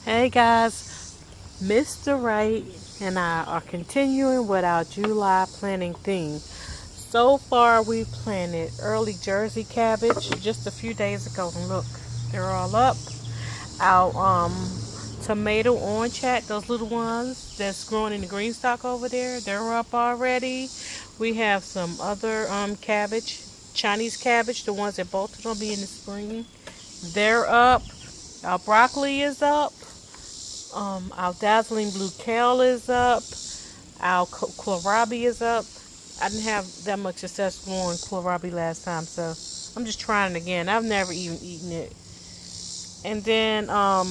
Hey guys, Mr. Wright and I are continuing with our July planting theme. So far we planted early Jersey cabbage just a few days ago and look, they're all up. Our tomato orange hat, those little ones that's growing in the green stock over there, they're up already. We have some other cabbage, Chinese cabbage, the ones that both of them be in the spring. They're up. Our broccoli is up. Our dazzling blue kale is up. Our kohlrabi is up. I didn't have that much success growing kohlrabi last time, so I'm just trying it again. I've never even eaten it. And then our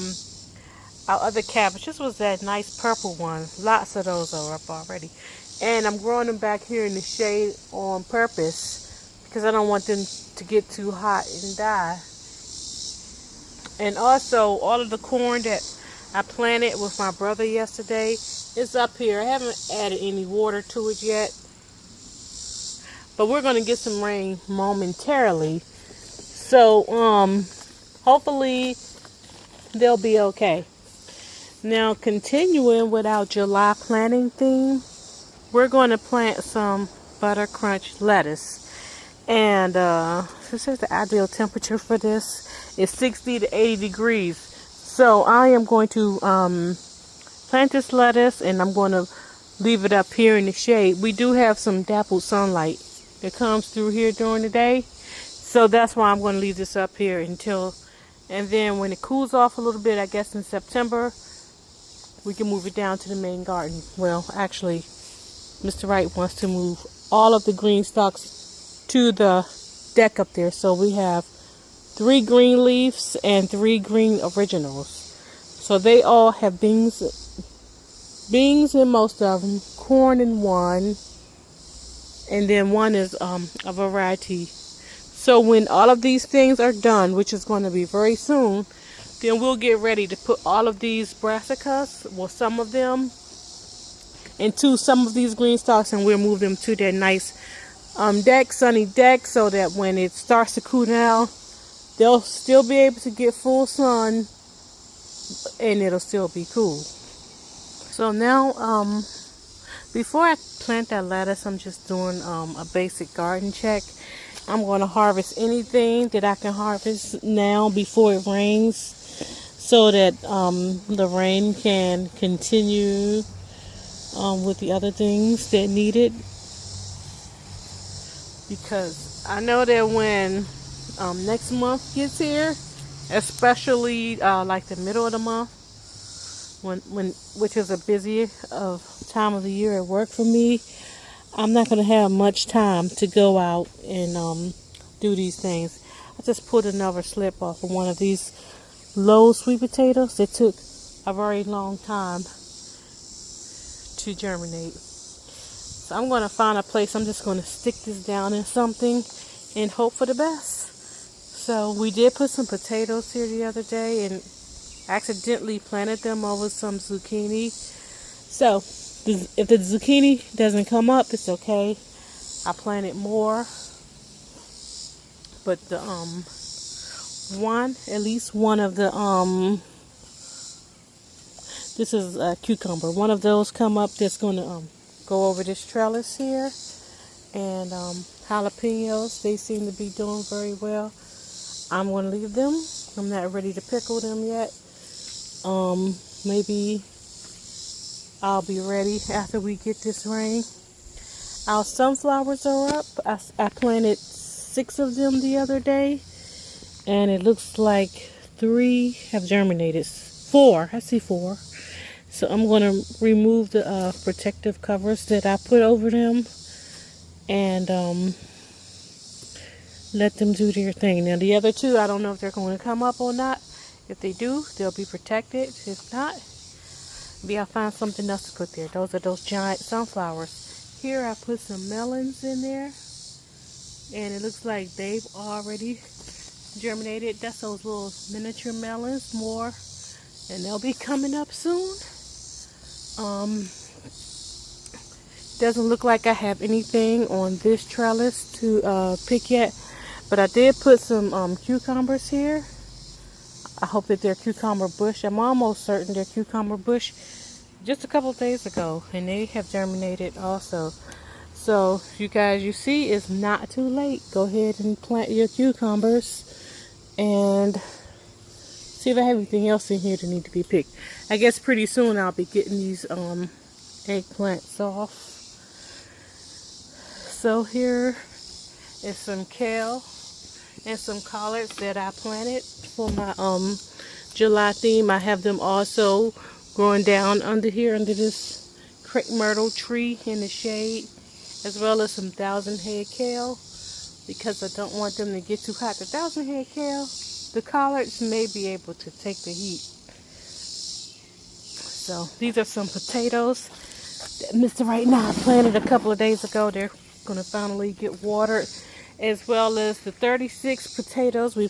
other cabbage. This was that nice purple one. Lots of those are up already. And I'm growing them back here in the shade on purpose because I don't want them to get too hot and die. And also, all of the corn that I planted with my brother yesterday is up here. I haven't added any water to it yet, but we're going to get some rain momentarily. So, hopefully they'll be okay. Now, continuing with our July planting theme, we're going to plant some butter crunch lettuce. And this is the ideal temperature for this. It's 60 to 80 degrees. So I am going to plant this lettuce and I'm going to leave it up here in the shade. We do have some dappled sunlight that comes through here during the day. So that's why I'm going to leave this up here until, and then when it cools off a little bit, I guess in September, we can move it down to the main garden. Well, actually, Mr. Wright wants to move all of the green stalks to the deck up there. So we have 3 green leaves and 3 green originals. So they all have beans in most of them, corn in one, and then one is a variety. So when all of these things are done, which is going to be very soon, then we'll get ready to put all of these brassicas, well, some of them, into some of these green stalks, and we'll move them to their nice sunny deck, so that when it starts to cool down, they'll still be able to get full sun and it'll still be cool. So now, before I plant that lettuce, I'm just doing a basic garden check. I'm going to harvest anything that I can harvest now before it rains, so that the rain can continue with the other things that need it. Because I know that when next month gets here, especially like the middle of the month, which is a busy time of the year at work for me, I'm not going to have much time to go out and do these things. I just pulled another slip off of one of these low sweet potatoes that took a very long time to germinate. So I'm going to find a place. I'm just going to stick this down in something and hope for the best. So we did put some potatoes here the other day and accidentally planted them over some zucchini. So if the zucchini doesn't come up, it's okay. I planted more. But the at least one of the this is a cucumber. One of those come up that's going to go over this trellis here. And jalapenos, they seem to be doing very well. I'm going to leave them. I'm not ready to pickle them yet. Maybe I'll be ready after we get this rain. Our sunflowers are up. I planted 6 of them the other day, and it looks like 3 have germinated. 4, I see 4. So I'm going to remove the protective covers that I put over them and let them do their thing. Now the other 2, I don't know if they're going to come up or not. If they do, they'll be protected. If not, maybe I'll find something else to put there. Those are those giant sunflowers. Here I put some melons in there, and it looks like they've already germinated. That's those little miniature melons, more, and they'll be coming up soon. Doesn't look like I have anything on this trellis to pick yet, but I did put some cucumbers here. I hope that they're cucumber bush. I'm almost certain they're cucumber bush just a couple of days ago, and they have germinated also. So you guys, you see, it's not too late. Go ahead and plant your cucumbers and see if I have anything else in here that need to be picked. I guess pretty soon I'll be getting these eggplants off. So here is some kale and some collards that I planted for my July theme. I have them also growing down under here, under this crepe myrtle tree in the shade, as well as some 1,000-head kale, because I don't want them to get too hot. The 1,000-head kale, the collards may be able to take the heat. So these are some potatoes that Mr. Right Now planted a couple of days ago. They're going to finally get watered, as well as the 36 potatoes we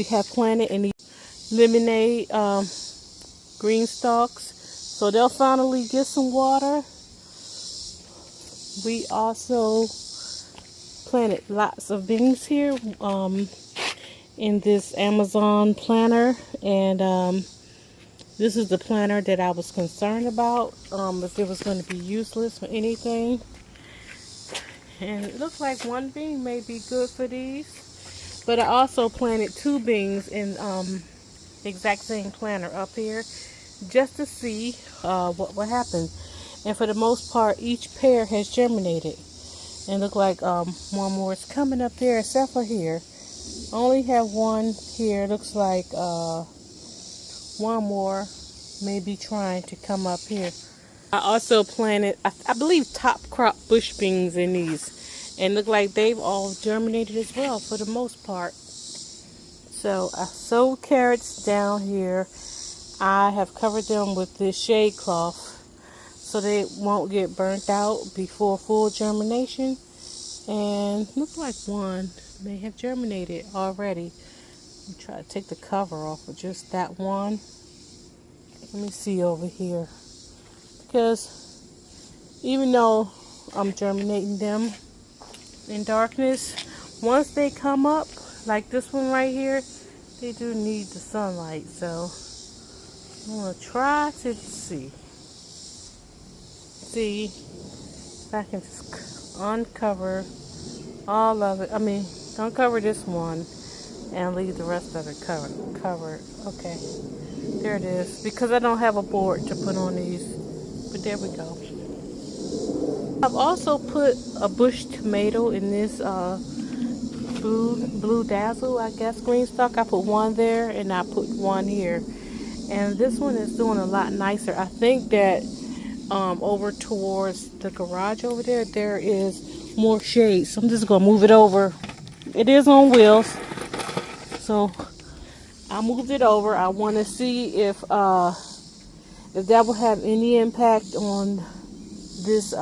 have planted in these lemonade green stalks. So they'll finally get some water. We also planted lots of beans here in this Amazon planter, and this is the planter that I was concerned about, if it was going to be useless for anything. And it looks like one bean may be good for these, but I also planted 2 beans in the exact same planter up here just to see what would happen. And for the most part, each pair has germinated. And look like one more is coming up there, except for here. I only have one here. Looks like one more may be trying to come up here. I also planted, I believe, top crop bush beans in these. And look like they've all germinated as well for the most part. So I sowed carrots down here. I have covered them with this shade cloth so they won't get burnt out before full germination. And look like one may have germinated already. I'm trying to take the cover off of just that one. Let me see over here, because even though I'm germinating them in darkness, once they come up, like this one right here, they do need the sunlight. So I'm gonna try to see if I can just uncover all of it. I mean, uncover this one and leave the rest of it covered. Okay, there it is, because I don't have a board to put on these, but there we go. I've also put a bush tomato in this blue dazzle, I guess, green stalk. I put one there and I put one here, and this one is doing a lot nicer. I think that over towards the garage over there is more shade, so I'm just gonna move it over. It is on wheels, so I moved it over. I want to see if that will have any impact on this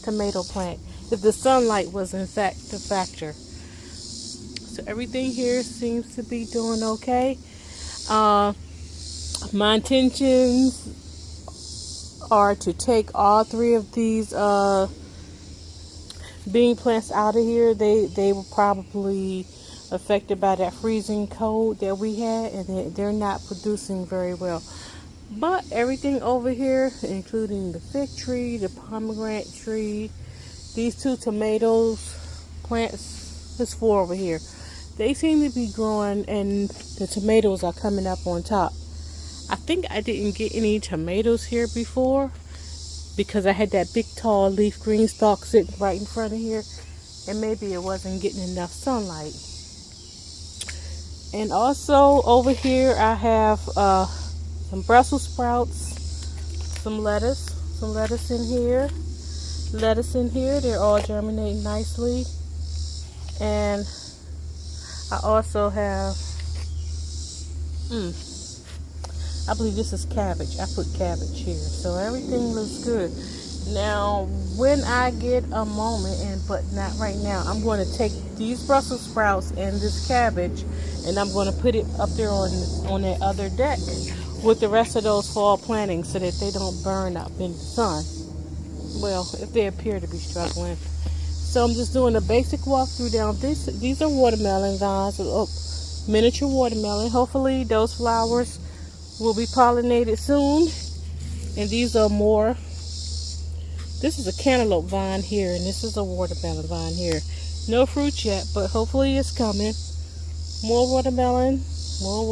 tomato plant, if the sunlight was in fact the factor. So everything here seems to be doing okay. My intentions are to take all 3 of these bean plants out of here. They were probably affected by that freezing cold that we had, and they're not producing very well. But everything over here, including the fig tree, the pomegranate tree, these 2 tomatoes plants, there's 4 over here, they seem to be growing, and the tomatoes are coming up on top. I think I didn't get any tomatoes here before because I had that big tall leaf green stalk sitting right in front of here, and maybe it wasn't getting enough sunlight. And also over here I have some Brussels sprouts, some lettuce in here, they're all germinating nicely. And I also have I believe this is cabbage. I put cabbage here, so everything looks good. Now when I get a moment, but not right now, I'm going to take these Brussels sprouts and this cabbage, and I'm going to put it up there on that other deck with the rest of those fall plantings, so that they don't burn up in the sun. Well, if they appear to be struggling. So I'm just doing a basic walkthrough down this. These are watermelon vines. Oh, miniature watermelon. Hopefully those flowers will be pollinated soon. And these are more. This is a cantaloupe vine here, and this is a watermelon vine here. No fruit yet, but hopefully it's coming. More watermelon vines, more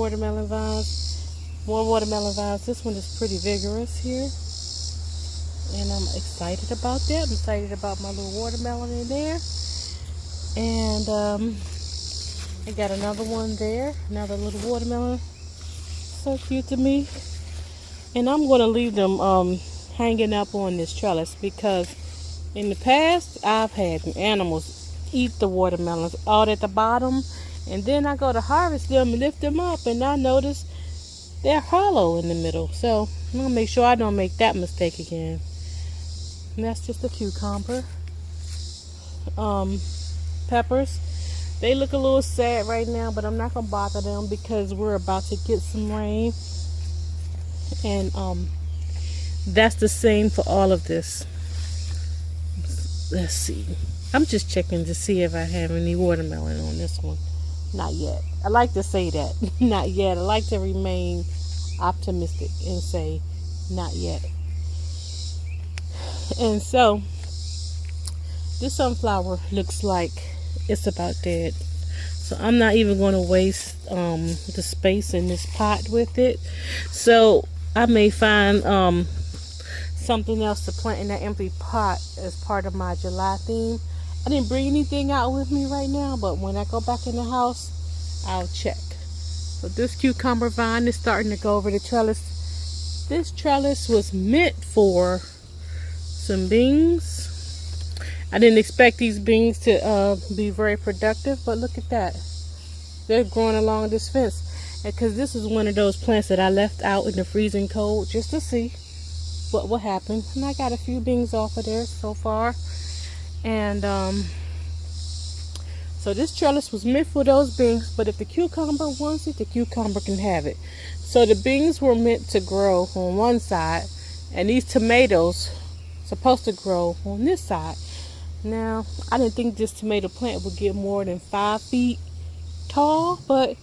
watermelon vines. This one is pretty vigorous here, and I'm excited about that. I'm excited about my little watermelon in there. And I got another one there, another little watermelon. So cute to me. And I'm going to leave them hanging up on this trellis, because in the past I've had animals eat the watermelons out at the bottom, and then I go to harvest them and lift them up, and I notice they're hollow in the middle. So I'm going to make sure I don't make that mistake again. And that's just a cucumber. Peppers, they look a little sad right now, but I'm not going to bother them because we're about to get some rain. And that's the same for all of this. Let's see. I'm just checking to see if I have any watermelon on this one. Not yet. I like to say that. Not yet. I like to remain optimistic and say not yet. And so this sunflower looks like it's about dead. So I'm not even going to waste the space in this pot with it. So I may find something else to plant in that empty pot as part of my July theme. I didn't bring anything out with me right now, but when I go back in the house, I'll check. So this cucumber vine is starting to go over the trellis. This trellis was meant for some beans. I didn't expect these beans to be very productive, but look at that. They're growing along this fence. Because this is one of those plants that I left out in the freezing cold just to see what would happen. And I got a few beans off of there so far. And so this trellis was meant for those beans, but if the cucumber wants it, the cucumber can have it. So the beans were meant to grow on one side, and these tomatoes supposed to grow on this side. Now, I didn't think this tomato plant would get more than 5 feet tall, but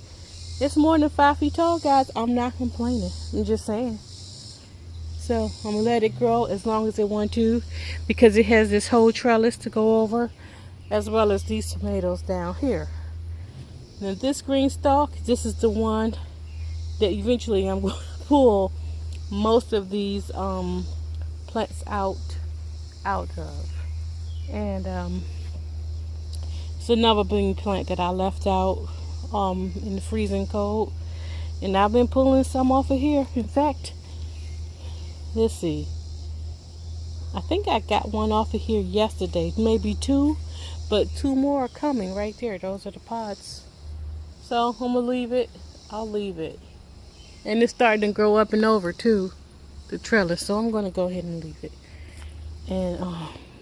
it's more than 5 feet tall, guys. I'm not complaining. I'm just saying. So I'm gonna let it grow as long as it wants to, because it has this whole trellis to go over, as well as these tomatoes down here. Now this green stalk, this is the one that eventually I'm going to pull most of these plants out of. And it's another bean plant that I left out in the freezing cold, and I've been pulling some off of here. In fact, let's see, I think I got one off of here yesterday, maybe 2, but 2 more are coming right there. Those are the pods. So I'm gonna leave it. I'll leave it, and it's starting to grow up and over too, the trellis, so I'm gonna go ahead and leave it. And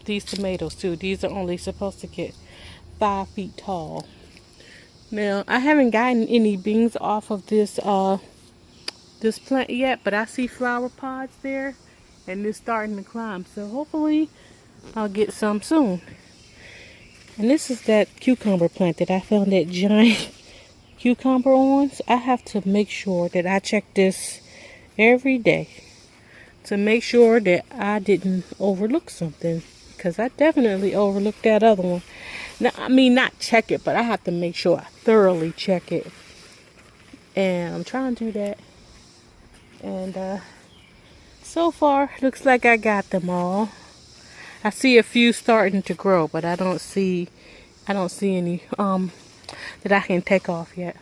these tomatoes too, these are only supposed to get 5 feet tall. Now, I haven't gotten any beans off of this this plant yet, but I see flower pods there, and it's starting to climb. So hopefully I'll get some soon. And this is that cucumber plant that I found that giant cucumber on. So I have to make sure that I check this every day to make sure that I didn't overlook something, because I definitely overlooked that other one. Now, I mean, not check it, but I have to make sure I thoroughly check it. And I'm trying to do that. And so far, looks like I got them all. I see a few starting to grow, but I don't see any that I can take off yet.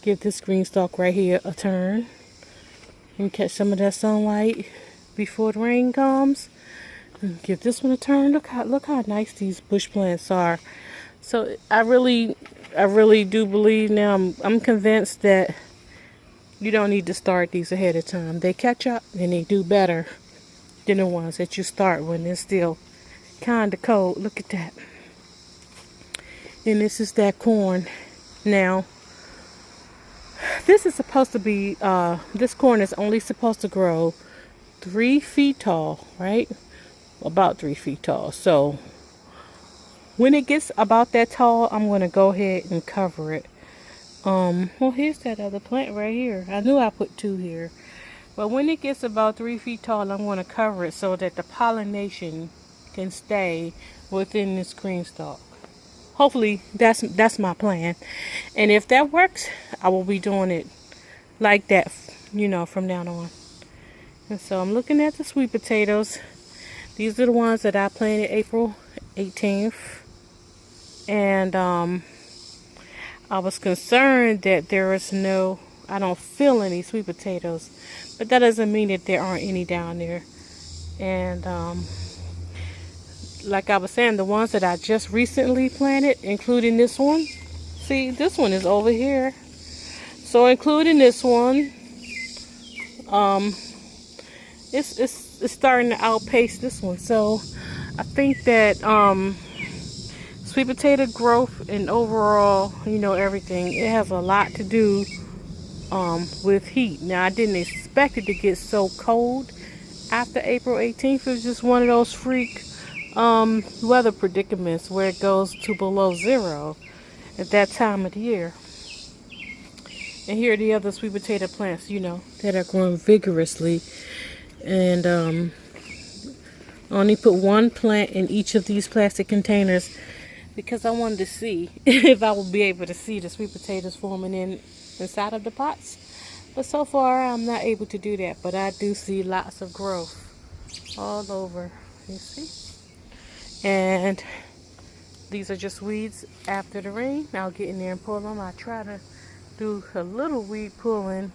Give this green stalk right here a turn and catch some of that sunlight before the rain comes. And give this one a turn. Look how nice these bush plants are. So I really do believe now. I'm convinced that you don't need to start these ahead of time. They catch up and they do better than the ones that you start when they're still kind of cold. Look at that. And this is that corn. Now, this is supposed to be, this corn is only supposed to grow 3 feet tall, right? About 3 feet tall. So when it gets about that tall, I'm going to go ahead and cover it Well, here's that other plant right here. I knew I put two here. But when it gets about 3 feet tall, I'm going to cover it so that the pollination can stay within this green stalk. Hopefully, that's my plan. And if that works, I will be doing it like that, from now on. And so I'm looking at the sweet potatoes. These are the ones that I planted April 18th. And I was concerned that I don't feel any sweet potatoes. But that doesn't mean that there aren't any down there. And like I was saying, the ones that I just recently planted, including this one. See, this one is over here. So including this one, it's starting to outpace this one. So I think that sweet potato growth and overall, everything, it has a lot to do with heat. Now, I didn't expect it to get so cold after April 18th. It was just one of those freak weather predicaments where it goes to below zero at that time of the year. And here are the other sweet potato plants, that are growing vigorously. And I only put one plant in each of these plastic containers because I wanted to see if I would be able to see the sweet potatoes forming inside of the pots. But so far, I'm not able to do that. But I do see lots of growth all over. You see? And these are just weeds after the rain. I'll get in there and pull them. I try to do a little weed pulling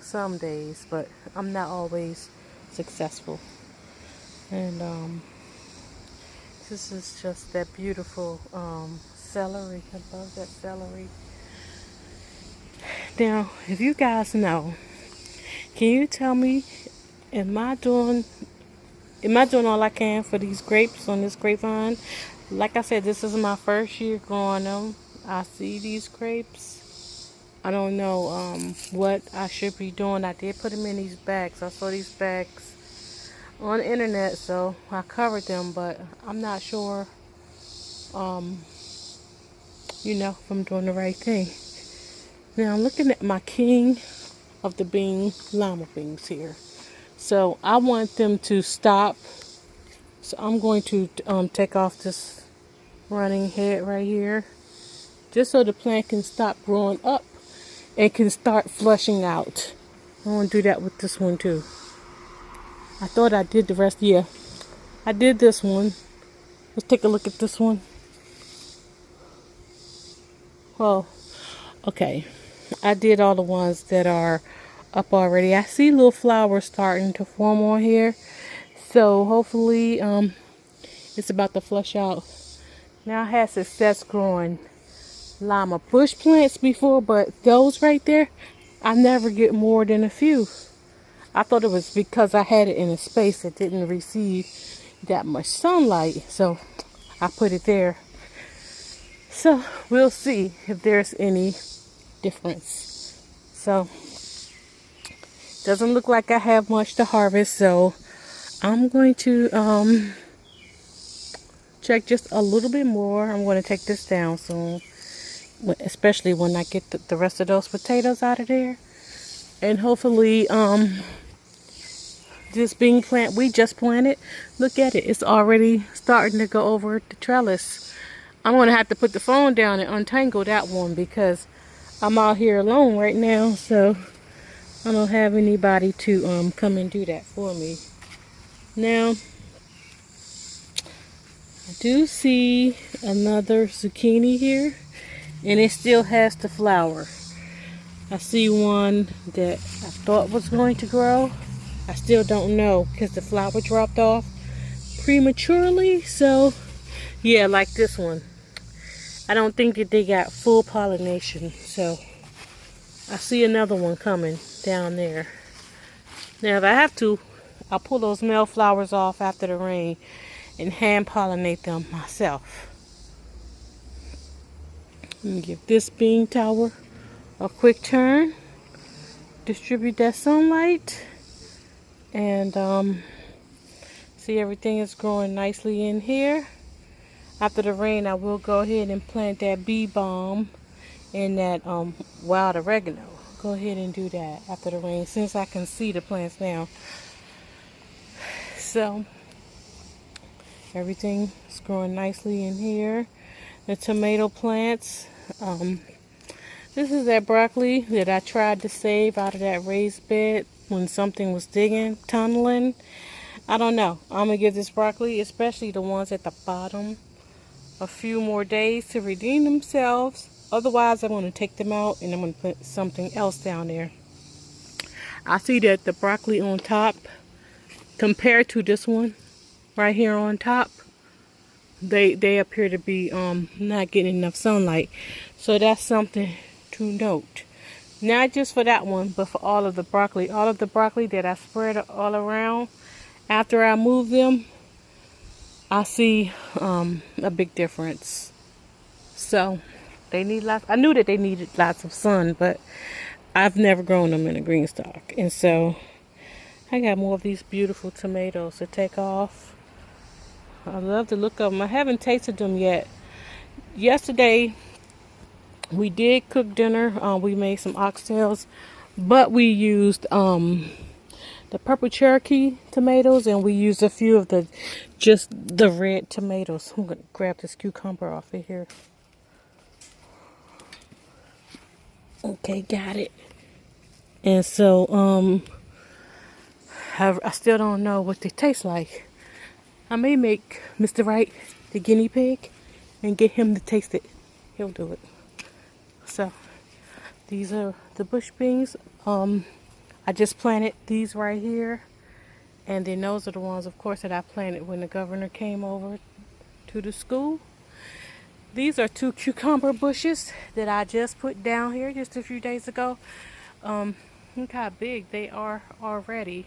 some days, but I'm not always successful. And this is just that beautiful celery. I love that celery. Now, if you guys know, can you tell me, am I doing all I can for these grapes on this grapevine? Like I said, this is my first year growing them. I see these grapes. I don't know what I should be doing. I did put them in these bags. I saw these bags on the internet, so I covered them, but I'm not sure if I'm doing the right thing. Now I'm looking at my king of the bean lima beans here. So I want them to stop. So I'm going to take off this running head right here, just so the plant can stop growing up and can start flushing out. I want to do that with this one too. I thought I did the rest. Yeah, I did this one. Let's take a look at this one. Well, okay. I did all the ones that are up already. I see little flowers starting to form on here. So hopefully it's about to flush out. Now I had success growing lima bush plants before, but those right there, I never get more than a few. I thought it was because I had it in a space that didn't receive that much sunlight. So I put it there. So we'll see if there's any difference. So doesn't look like I have much to harvest, so I'm going to check just a little bit more. I'm going to take this down soon, especially when I get the rest of those potatoes out of there. And hopefully this bean plant we just planted, look at it, it's already starting to go over the trellis. I'm going to have to put the phone down and untangle that one because I'm out here alone right now, so I don't have anybody to come and do that for me. Now, I do see another zucchini here, and it still has the flower. I see one that I thought was going to grow. I still don't know because the flower dropped off prematurely. So, yeah, like this one. I don't think that they got full pollination, so I see another one coming down there. Now, if I have to, I'll pull those male flowers off after the rain and hand pollinate them myself. Let me give this bean tower a quick turn, distribute that sunlight, and see, everything is growing nicely in here. After the rain, I will go ahead and plant that bee balm and that wild oregano. Go ahead and do that after the rain, since I can see the plants now. So everything is growing nicely in here. The tomato plants. This is that broccoli that I tried to save out of that raised bed when something was digging, tunneling. I don't know. I'm going to give this broccoli, especially the ones at the bottom, a few more days to redeem themselves. Otherwise, I'm going to take them out and I'm going to put something else down there. I see that the broccoli on top, compared to this one right here on top, they appear to be not getting enough sunlight. So that's something to note. Not just for that one, but for all of the broccoli. All of the broccoli that I spread all around, after I move them, I see a big difference. So they need lots. I knew that they needed lots of sun, but I've never grown them in a green stock. And so I got more of these beautiful tomatoes to take off. I love the look of them. I haven't tasted them yet. Yesterday we did cook dinner. We made some oxtails, but we used the purple Cherokee tomatoes, and we used a few of just the red tomatoes. I'm gonna grab this cucumber off of here. Okay, got it. And so I still don't know what they taste like. I may make Mr. Wright the guinea pig and get him to taste it. He'll do it. So these are the bush beans. I just planted these right here, and then those are the ones, of course, that I planted when the governor came over to the school. These are 2 cucumber bushes that I just put down here just a few days ago. Look how big they are already.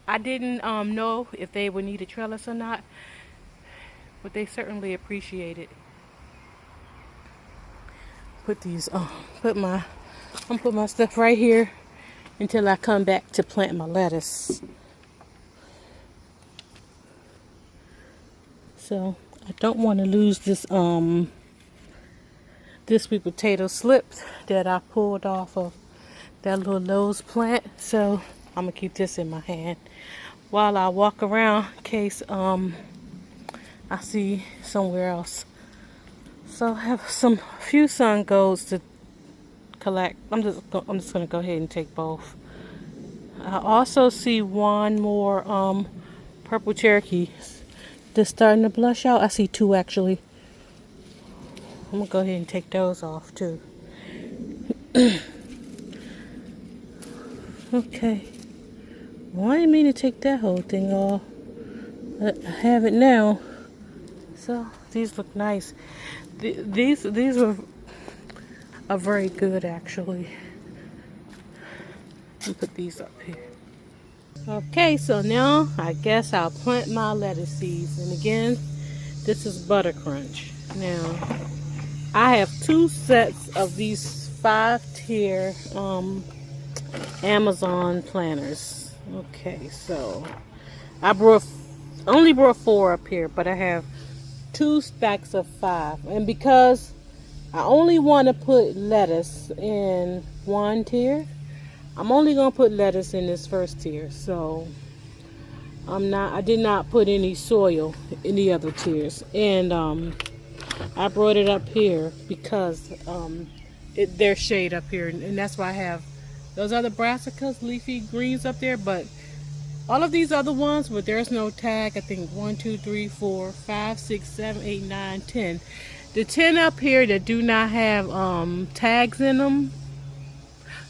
I didn't know if they would need a trellis or not, but they certainly appreciate it. Put these I'm gonna put my stuff right here until I come back to plant my lettuce. So I don't want to lose this this sweet potato slip that I pulled off of that little Lowe's plant. So I'm gonna keep this in my hand while I walk around in case I see somewhere else. So I have a few sun golds to collect. I'm just gonna go ahead and take both. I also see one more purple Cherokee that's starting to blush out. I see 2 actually. I'm gonna go ahead and take those off too. Okay. Well, I didn't mean to take that whole thing off. But I have it now. So these look nice. These are very good actually. I'll put these up here. Okay, so now I guess I'll plant my lettuce seeds. And again, this is Butter Crunch. Now, I have 2 sets of these 5-tier Amazon planters. Okay, so I only brought 4 up here, but I have 2 stacks of 5. And because I only want to put lettuce in 1 tier, I'm only gonna put lettuce in this first tier. So I did not put any soil in the other tiers. And I brought it up here because there's shade up here, and that's why I have those other brassicas, leafy greens up there. But all of these other ones where there's no tag, I think 1, 2, 3, 4, 5, 6, 7, 8, 9, 10. The 10 up here that do not have tags in them,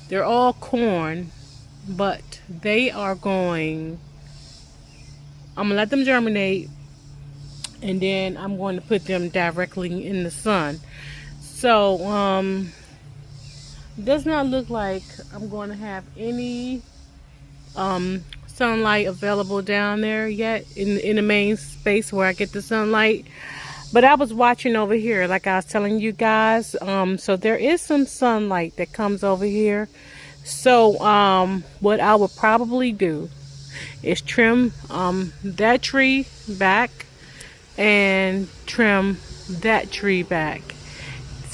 they're all corn, but they are going, I'm going to let them germinate, and then I'm going to put them directly in the sun. So, it does not look like I'm going to have any sunlight available down there yet in the main space where I get the sunlight. But I was watching over here, like I was telling you guys. So there is some sunlight that comes over here. So what I would probably do is trim that tree back and trim that tree back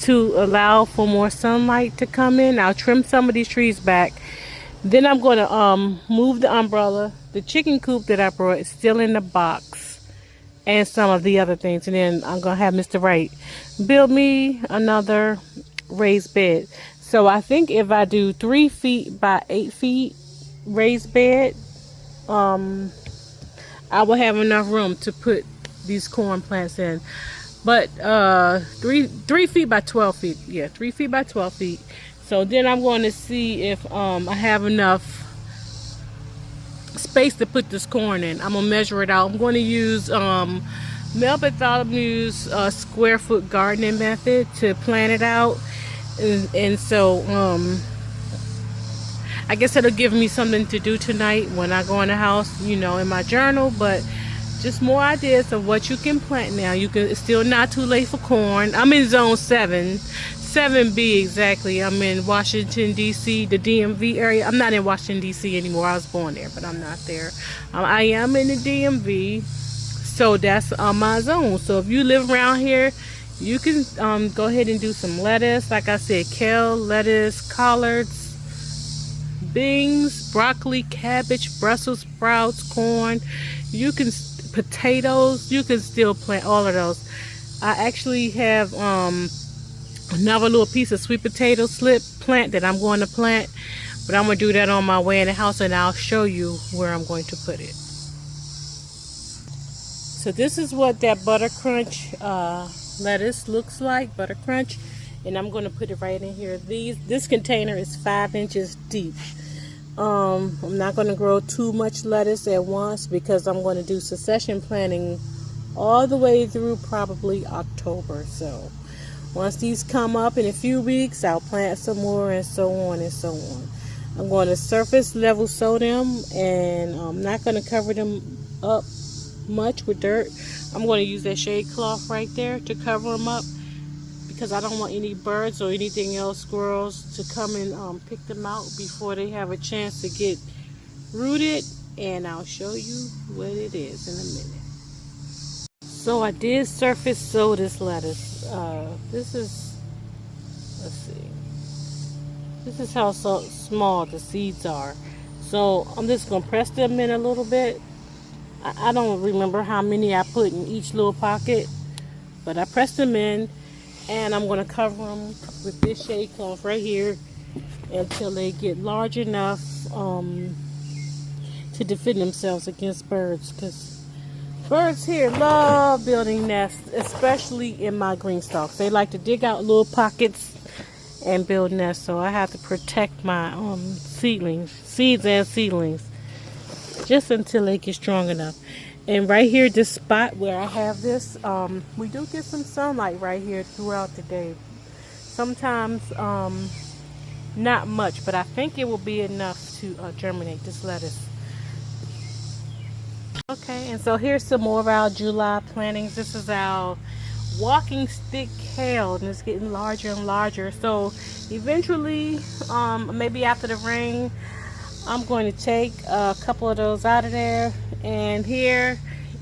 to allow for more sunlight to come in. I'll trim some of these trees back. Then I'm going to move the umbrella. The chicken coop that I brought is still in the box, and some of the other things. And then I'm going to have Mr. Wright build me another raised bed. So I think if I do 3 feet by 8 feet raised bed, I will have enough room to put these corn plants in. But 3 feet by 12 feet. Yeah, 3 feet by 12 feet. So then I'm going to see if I have enough space to put this corn in. I'm going to measure it out. I'm going to use Mel Bartholomew's square foot gardening method to plan it out. And so I guess it'll give me something to do tonight when I go in the house, you know, in my journal. But just more ideas of what you can plant now. It's still not too late for corn. I'm in zone 7B exactly. I'm in Washington, D.C., the DMV area. I'm not in Washington, D.C. anymore. I was born there, but I'm not there. I am in the DMV, so that's my zone. So if you live around here, you can go ahead and do some lettuce. Like I said, kale, lettuce, collards, beans, broccoli, cabbage, Brussels sprouts, corn. You can potatoes. You can still plant all of those. I actually have another little piece of sweet potato slip plant that I'm going to plant, but I'm going to do that on my way in the house, and I'll show you where I'm going to put it. So this is what that butter crunch lettuce looks like, butter crunch, and I'm going to put it right in here. This container is 5 inches deep. I'm not going to grow too much lettuce at once because I'm going to do succession planting all the way through probably October. So once these come up in a few weeks, I'll plant some more, and so on and so on. I'm going to surface level sow them, and I'm not going to cover them up much with dirt. I'm going to use that shade cloth right there to cover them up because I don't want any birds or anything else, squirrels, to come and pick them out before they have a chance to get rooted. And I'll show you what it is in a minute. So I did surface sow this lettuce. This is, let's see, this is how small the seeds are. So I'm just going to press them in a little bit. I don't remember how many I put in each little pocket, but I pressed them in, and I'm going to cover them with this shade cloth right here until they get large enough to defend themselves against birds, because birds here love building nests, especially in my green stalks. They like to dig out little pockets and build nests, so I have to protect my seeds and seedlings, just until they get strong enough. And right here, this spot where I have this, we do get some sunlight right here throughout the day. Sometimes not much, but I think it will be enough to germinate this lettuce. Okay, and so here's some more of our July plantings. This is our walking stick kale, and it's getting larger and larger. So eventually, maybe after the rain, I'm going to take a couple of those out of there and here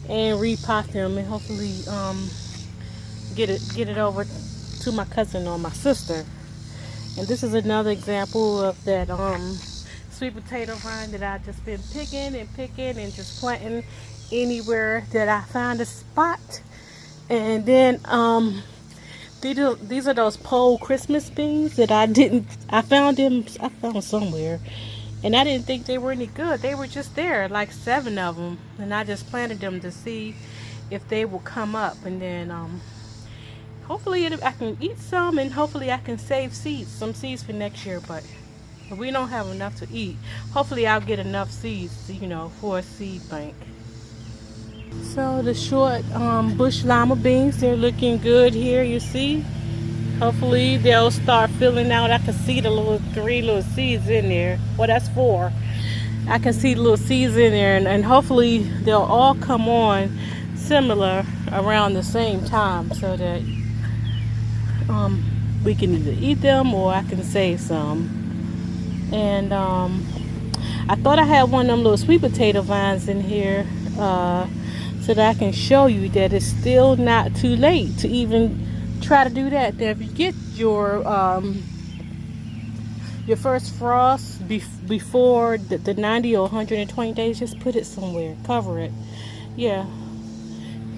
and repot them, and hopefully get it over to my cousin or my sister. And this is another example of that sweet potato vine that I've just been picking and just planting anywhere that I find a spot. And then these are those pole Christmas beans that I found somewhere. And I didn't think they were any good. They were just there, like 7 of them. And I just planted them to see if they will come up. And then hopefully I can eat some, and hopefully I can save some seeds for next year. But if we don't have enough to eat, hopefully I'll get enough seeds, you know, for a seed bank. So the short bush lima beans, they're looking good here, you see. Hopefully they'll start filling out. I can see the 3 little seeds in there. Well, that's 4. I can see the little seeds in there, and hopefully they'll all come on similar around the same time, so that we can either eat them or I can save some. And I thought I had one of them little sweet potato vines in here so that I can show you that it's still not too late to even try to do that. Then if you get your first frost before the 90 or 120 days, just put it somewhere, cover it. Yeah,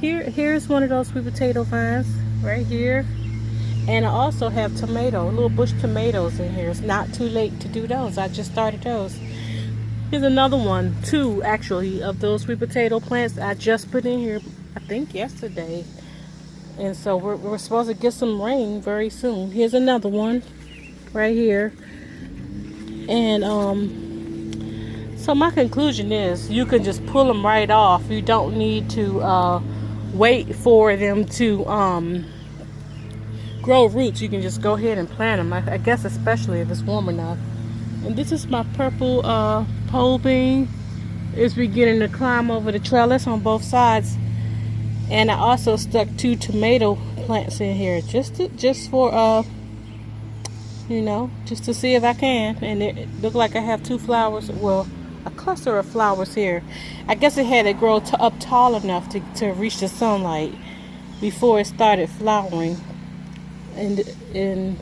here's one of those sweet potato vines right here. And I also have little bush tomatoes in here. It's not too late to do those. I just started those. Here's another one, two actually, of those sweet potato plants I just put in here, I think yesterday. And so we're supposed to get some rain very soon. Here's another one right here. And so my conclusion is you can just pull them right off. You don't need to wait for them to grow roots. You can just go ahead and plant them. I guess especially if it's warm enough. And this is my purple pole bean. It's beginning to climb over the trellis on both sides. And I also stuck 2 tomato plants in here just for you know, just to see if I can. And it looked like I have 2 flowers, well, a cluster of flowers here. I guess it had to grow up tall enough to reach the sunlight before it started flowering. And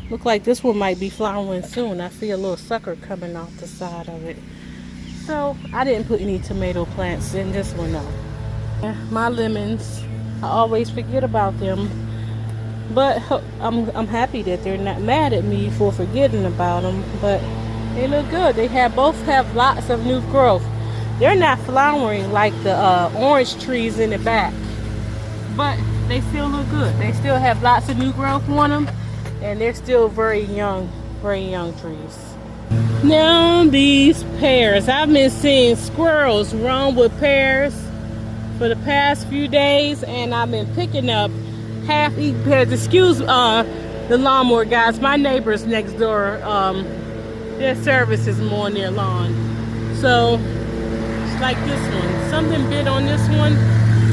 look like this one might be flowering soon. I see a little sucker coming off the side of it. So I didn't put any tomato plants in this one though. My lemons, I always forget about them, but I'm happy that they're not mad at me for forgetting about them. But they look good. They both have lots of new growth. They're not flowering like the orange trees in the back, but they still look good. They still have lots of new growth on them, and they're still very young trees. Now these pears, I've been seeing squirrels run with pears for the past few days, and I've been picking up half-eaten pears. Excuse the lawnmower guys, my neighbors next door, their service is mowing their lawn. So it's like this one, something bit on this one.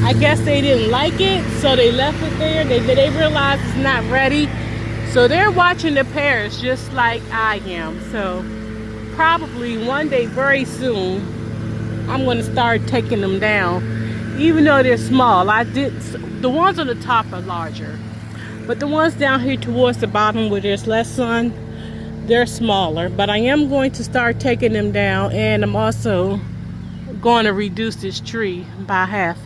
I guess they didn't like it, so they left it there. They realized it's not ready, so they're watching the pears just like I am. So probably one day very soon I'm going to start taking them down, even though they're small. The ones on the top are larger, but the ones down here towards the bottom where there's less sun, they're smaller. But I am going to start taking them down, and I'm also going to reduce this tree by half.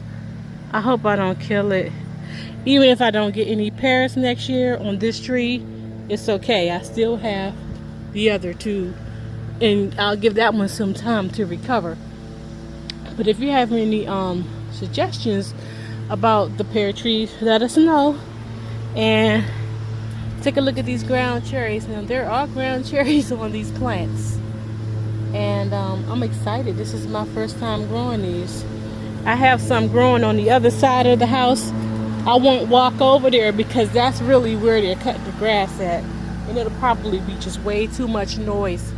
I hope I don't kill it. Even if I don't get any pears next year on this tree, it's okay. I still have the other 2, and I'll give that one some time to recover. But if you have any suggestions about the pear trees, let us know. And take a look at these ground cherries. Now there are ground cherries on these plants, and I'm excited. This is my first time growing these. I have some growing on the other side of the house. I won't walk over there because that's really where they're cutting the grass at, and it'll probably be just way too much noise.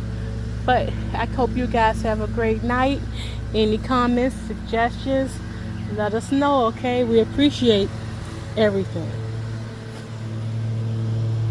But I hope you guys have a great night. Any comments, suggestions, let us know, okay? We appreciate everything.